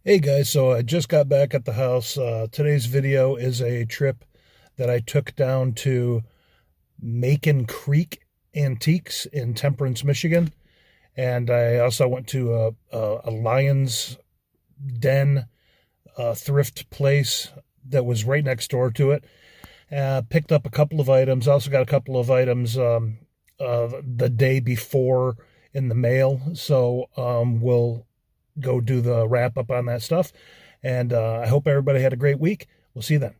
Hey guys, so I just got back at the house. Today's video is a trip that I took down to Macon Creek Antiques in Temperance, Michigan. And I also went to a Lion's Den thrift place that was right next door to it. Picked up a couple of items. Also got a couple of items the day before in the mail. So we'll go do the wrap up on that stuff. And I hope everybody had a great week. We'll see you then.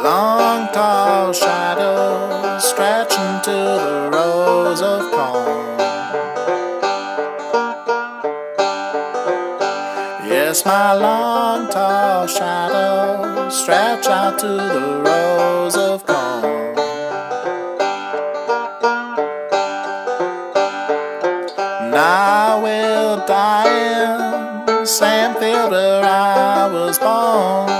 Long tall shadows stretch into the rows of corn. Yes, my long tall shadows stretch out to the rows of corn. And I will die in the same field where I was born.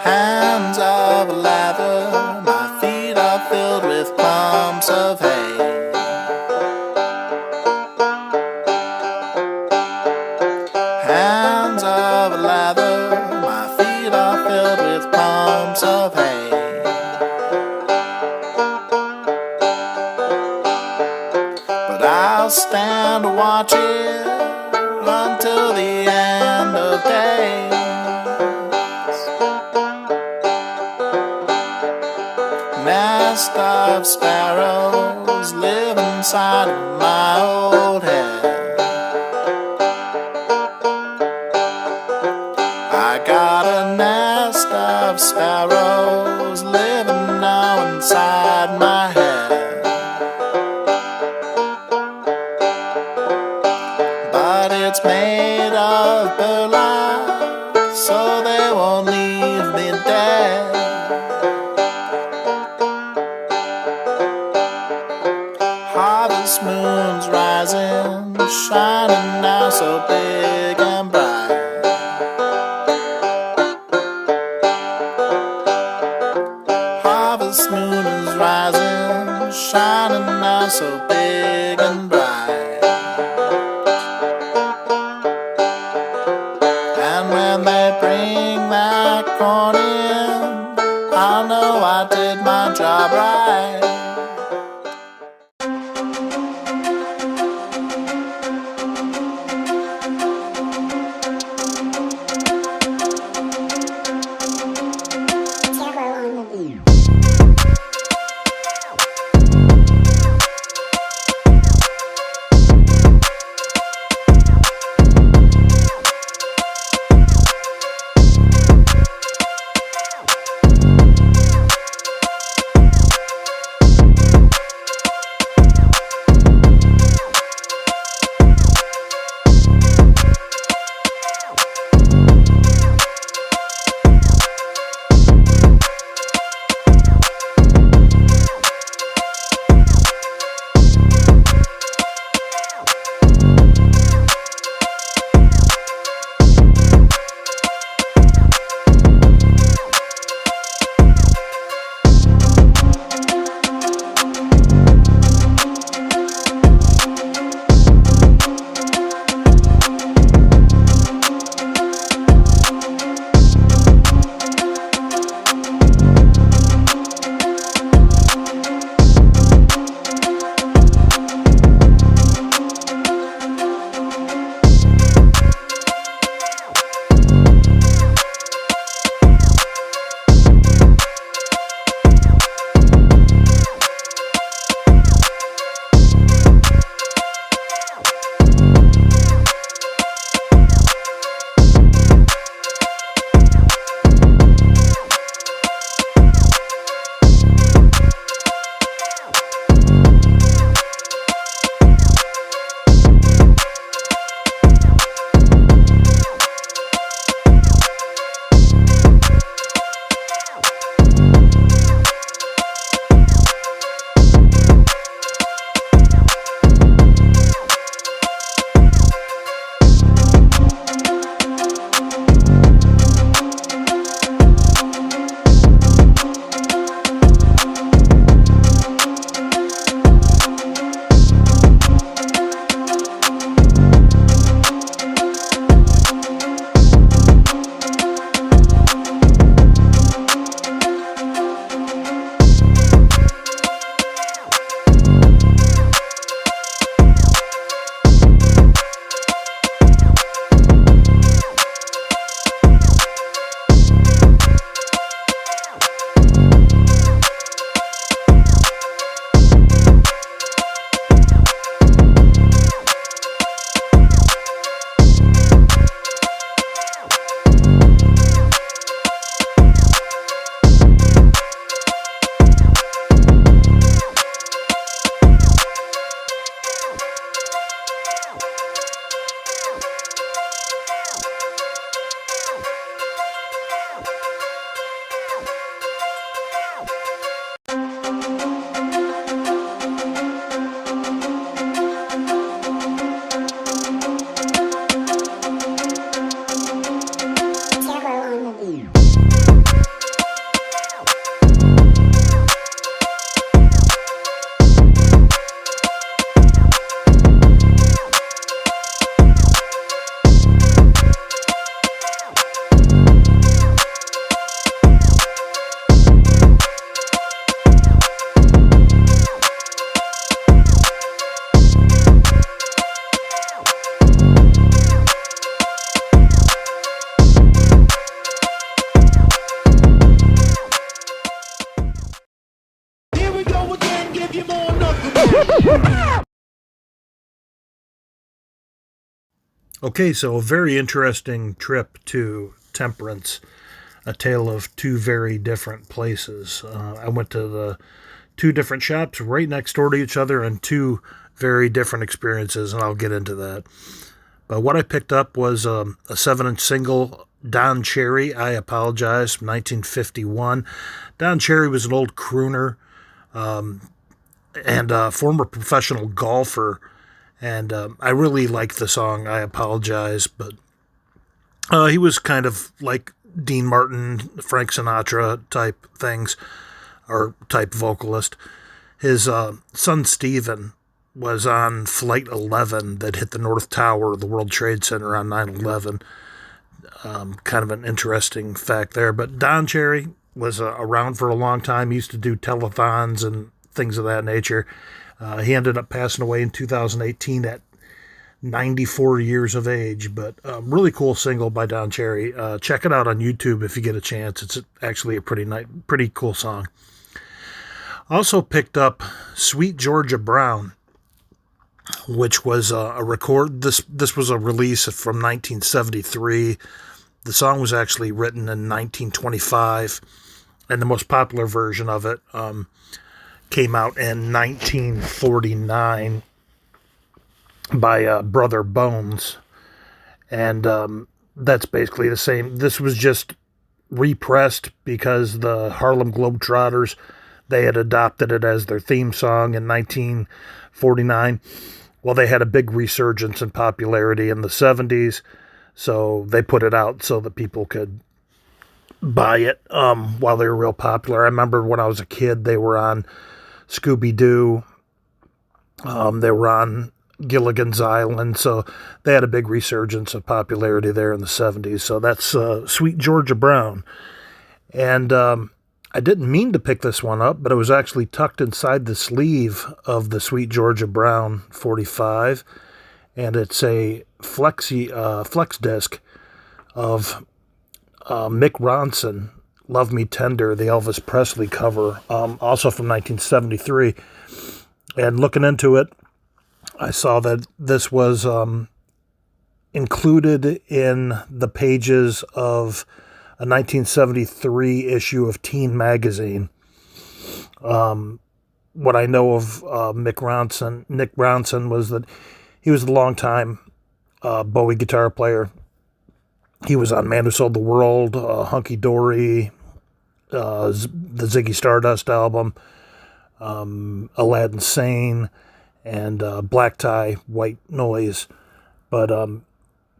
Hands of leather, my feet are filled with clumps of hay. Hands of leather, my feet are filled with clumps of hay. But I'll stand watching until the end of days. Nest of sparrows live inside of my old head. I got a nest of sparrows living now inside my head. But it's made of burlap, so they won't leave me dead. Harvest moon's rising, shining now so big and bright. Harvest moon is rising, shining now so big and bright. And when they bring that corn in, I'll know I did my job right. Okay, so a very interesting trip to Temperance, a tale of two very different places. I went to the two different shops right next door to each other and two very different experiences, and I'll get into that. But what I picked up was a 7-inch single, Don Cherry, I Apologize, from 1951. Don Cherry was an old crooner and a former professional golfer, and I really liked the song, I Apologize, but he was kind of like Dean Martin, Frank Sinatra type things, or type vocalist. His son Stephen was on Flight 11 that hit the North Tower of the World Trade Center on 9/11. Kind of an interesting fact there. But Don Cherry was around for a long time. He used to do telethons and things of that nature. He ended up passing away in 2018 at 94 years of age, but really cool single by Don Cherry. Check it out on YouTube if you get a chance. It's actually a pretty cool song. Also picked up Sweet Georgia Brown, which was a record. This was a release from 1973. The song was actually written in 1925, and the most popular version of it came out in 1949 by Brother Bones, and that's basically the same. This was just repressed because the Harlem Globetrotters, they had adopted it as their theme song in 1949. Well, they had a big resurgence in popularity in the 70s, so they put it out so that people could buy it while they were real popular. I remember when I was a kid, they were on Scooby-Doo. They were on Gilligan's Island, so they had a big resurgence of popularity there in the 70s. So that's Sweet Georgia Brown. And I didn't mean to pick this one up, but it was actually tucked inside the sleeve of the Sweet Georgia Brown 45, and it's a flex disc of Mick Ronson, Love Me Tender, the Elvis Presley cover, also from 1973. And looking into it, I saw that this was included in the pages of a 1973 issue of Teen Magazine. What I know of Nick Ronson was that he was a longtime Bowie guitar player. He was on Man Who Sold the World, Hunky Dory, the Ziggy Stardust album, Aladdin Sane, and Black Tie, White Noise. But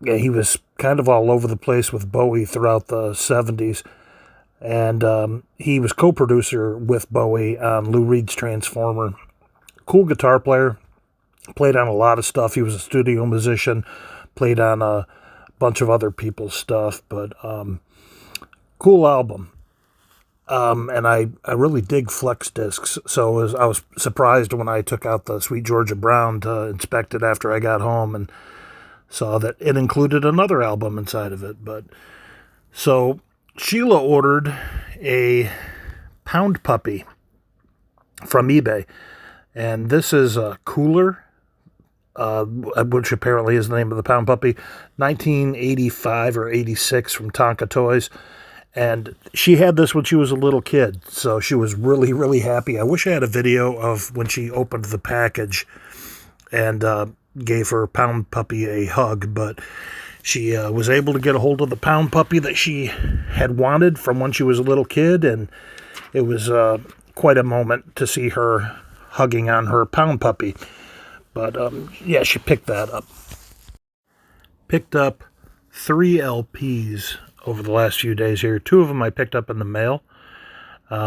yeah, he was kind of all over the place with Bowie throughout the 70s. And he was co-producer with Bowie on Lou Reed's Transformer. Cool guitar player. Played on a lot of stuff. He was a studio musician. Played on a bunch of other people's stuff. But cool album. And I really dig flex discs. So I was surprised when I took out the Sweet Georgia Brown to inspect it after I got home and saw that it included another album inside of it. But so Sheila ordered a Pound Puppy from eBay, and this is a cooler, which apparently is the name of the Pound Puppy, 1985 or 86 from Tonka Toys. And she had this when she was a little kid, so she was really, really happy. I wish I had a video of when she opened the package and gave her Pound Puppy a hug, but she was able to get a hold of the Pound Puppy that she had wanted from when she was a little kid, and it was quite a moment to see her hugging on her Pound Puppy. But yeah, she picked that up. Picked up 3 LPs over the last few days here. 2 of them I picked up in the mail.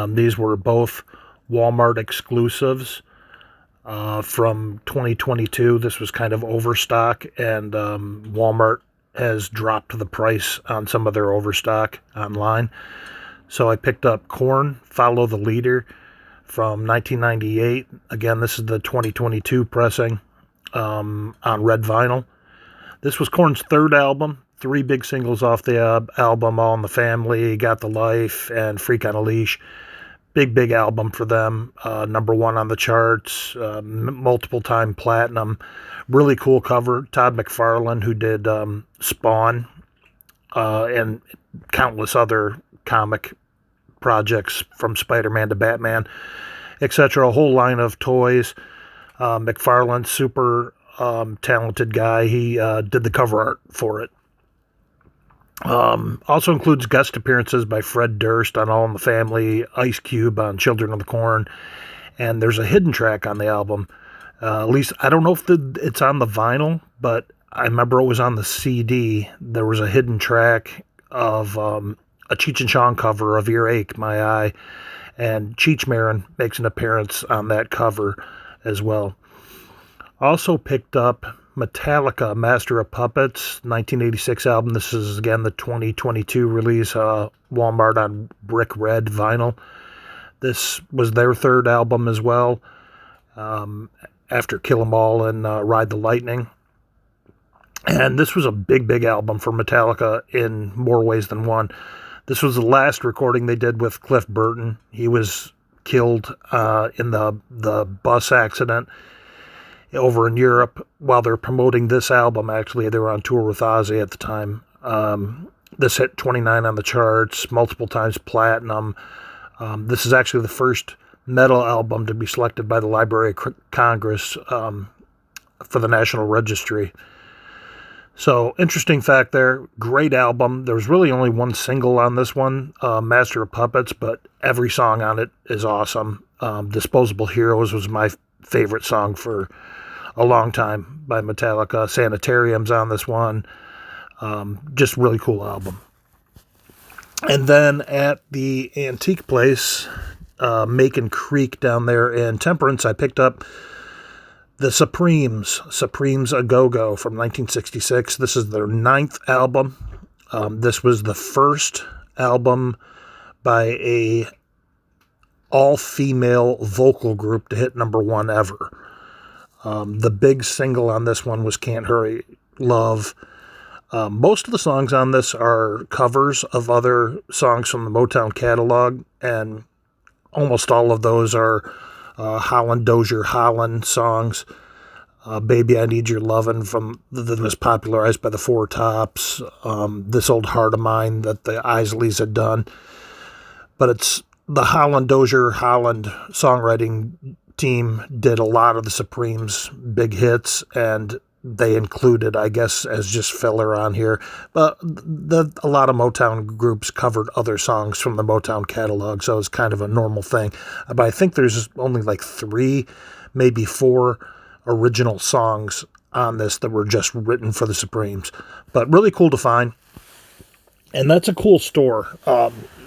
These were both Walmart exclusives from 2022. This was kind of overstock, and Walmart has dropped the price on some of their overstock online. So I picked up Korn, Follow the Leader from 1998. Again, this is the 2022 pressing on red vinyl. This was Korn's 3rd album. 3 big singles off the album, All in the Family, Got the Life, and Freak on a Leash. big album for them. #1 on the charts, multiple time platinum. Really cool cover. Todd McFarlane, who did Spawn and countless other comic projects from Spider-Man to Batman, etc. A whole line of toys. McFarlane, super talented guy. He did the cover art for it. Also includes guest appearances by Fred Durst on All in the Family, Ice Cube on Children of the Corn, and there's a hidden track on the album. At least, I don't know if it's on the vinyl, but I remember it was on the CD. There was a hidden track of a Cheech and Chong cover of Earache, My Eye, and Cheech Marin makes an appearance on that cover as well. Also picked up Metallica, Master of Puppets, 1986 album. This is, again, the 2022 release, Walmart on Brick Red vinyl. This was their third album as well, after Kill 'Em All and Ride the Lightning. And this was a big album for Metallica in more ways than one. This was the last recording they did with Cliff Burton. He was killed in the bus accident over in Europe while they're promoting this album. Actually, they were on tour with Ozzy at the time. This hit 29 on the charts, multiple times platinum. This is actually the first metal album to be selected by the Library of Congress for the National Registry. So, interesting fact there. Great album. There's really only one single on this one, Master of Puppets, but every song on it is awesome. Disposable Heroes was my favorite song for a long time by Metallica. Sanitarium's on this one. Just really cool album. And then at the antique place, Macon Creek down there in Temperance, I picked up the Supremes A Go-Go from 1966. This is their 9th album. This was the first album by a all-female vocal group to hit #1 ever. The big single on this one was Can't Hurry Love. Most of the songs on this are covers of other songs from the Motown catalog, and almost all of those are Holland Dozier Holland songs. Baby, I Need Your Lovin' that was popularized by the Four Tops. This Old Heart of Mine that the Isleys had done. But it's the Holland Dozier Holland songwriting team did a lot of the Supremes' big hits, and they included, I guess, as just filler on here. But a lot of Motown groups covered other songs from the Motown catalog, so it's kind of a normal thing. But I think there's only like 3, maybe 4 original songs on this that were just written for the Supremes. But really cool to find. And that's a cool store,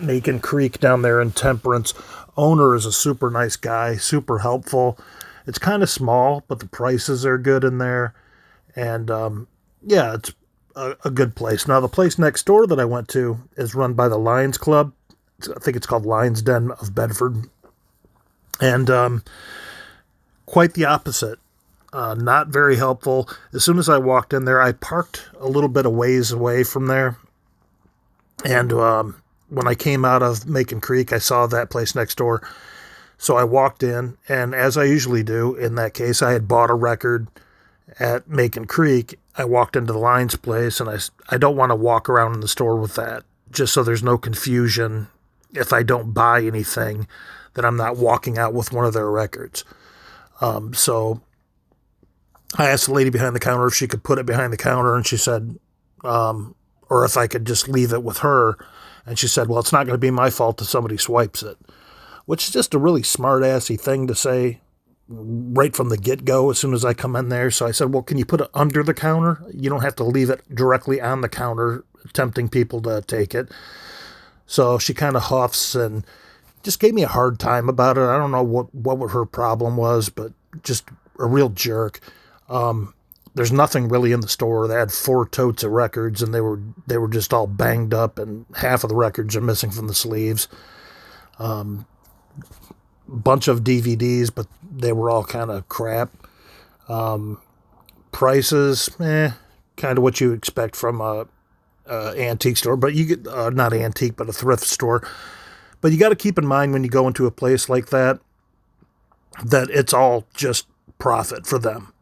Macon Creek down there in Temperance. Owner is a super nice guy, super helpful. It's kind of small, but the prices are good in there. And, yeah, it's a good place. Now, the place next door that I went to is run by the Lions Club. I think it's called Lions Den of Bedford. And quite the opposite. Not very helpful. As soon as I walked in there, I parked a little bit of ways away from there. And when I came out of Macon Creek, I saw that place next door. So I walked in, and as I usually do, in that case, I had bought a record at Macon Creek. I walked into the Lions place, and I don't want to walk around in the store with that, just so there's no confusion if I don't buy anything, that I'm not walking out with one of their records. So I asked the lady behind the counter if she could put it behind the counter, and she said, or if I could just leave it with her. And she said, well, it's not going to be my fault if somebody swipes it, which is just a really smart-assy thing to say right from the get-go as soon as I come in there. So I said, well, can you put it under the counter? You don't have to leave it directly on the counter, tempting people to take it. So she kind of huffs and just gave me a hard time about it. I don't know what her problem was, but just a real jerk. There's nothing really in the store. They had 4 totes of records, and they were just all banged up, and half of the records are missing from the sleeves. Bunch of DVDs, but they were all kind of crap. Prices, kind of what you expect from a antique store, but you get not antique, but a thrift store. But you got to keep in mind when you go into a place like that, that it's all just profit for them.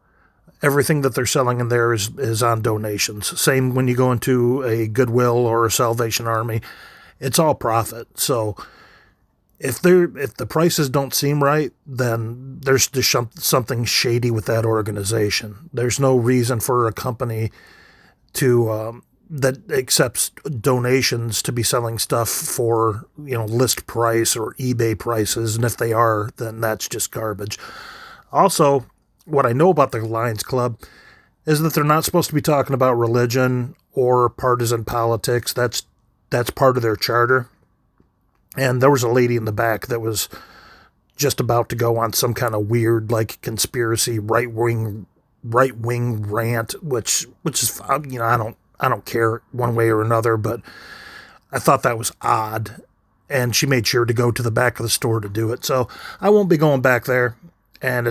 Everything that they're selling in there is on donations. Same when you go into a Goodwill or a Salvation Army. It's all profit. So if the prices don't seem right, then there's just something shady with that organization. There's no reason for a company to that accepts donations to be selling stuff for, list price or eBay prices, and if they are, then that's just garbage. Also, what I know about the Lions Club is that they're not supposed to be talking about religion or partisan politics. That's part of their charter. And there was a lady in the back that was just about to go on some kind of weird, like, conspiracy right wing rant, which is, I don't care one way or another, but I thought that was odd. And she made sure to go to the back of the store to do it. So I won't be going back there. And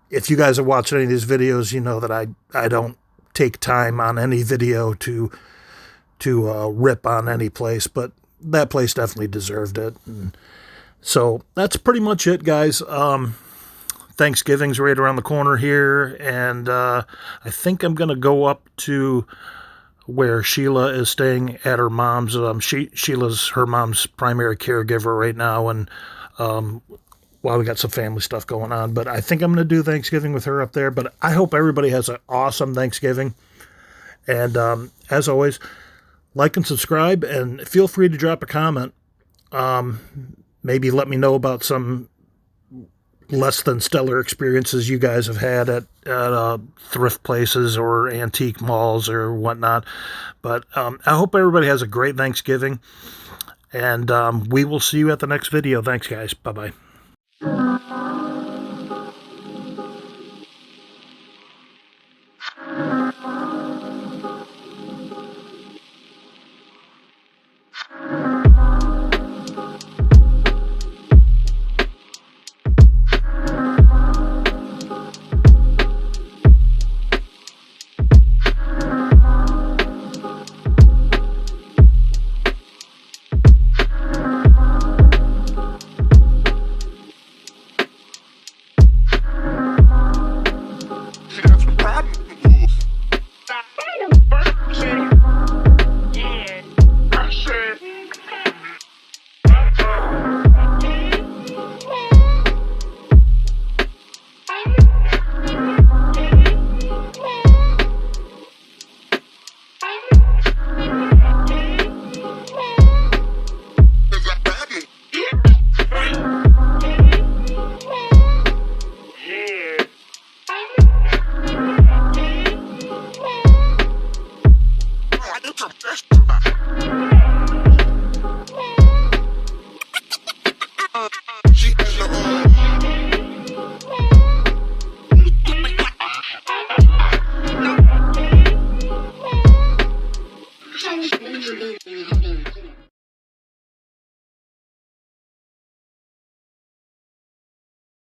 if you guys are watching any of these videos, you know that I don't take time on any video to rip on any place, but that place definitely deserved it. And so that's pretty much it, guys. Thanksgiving's right around the corner here, and I think I'm going to go up to where Sheila is staying at her mom's. Sheila's her mom's primary caregiver right now, and well, we got some family stuff going on, but I think I'm going to do Thanksgiving with her up there. But I hope everybody has an awesome Thanksgiving. And as always, like and subscribe, and feel free to drop a comment. Maybe let me know about some less than stellar experiences you guys have had at thrift places or antique malls or whatnot. But I hope everybody has a great Thanksgiving, and we will see you at the next video. Thanks, guys. Bye-bye. It's a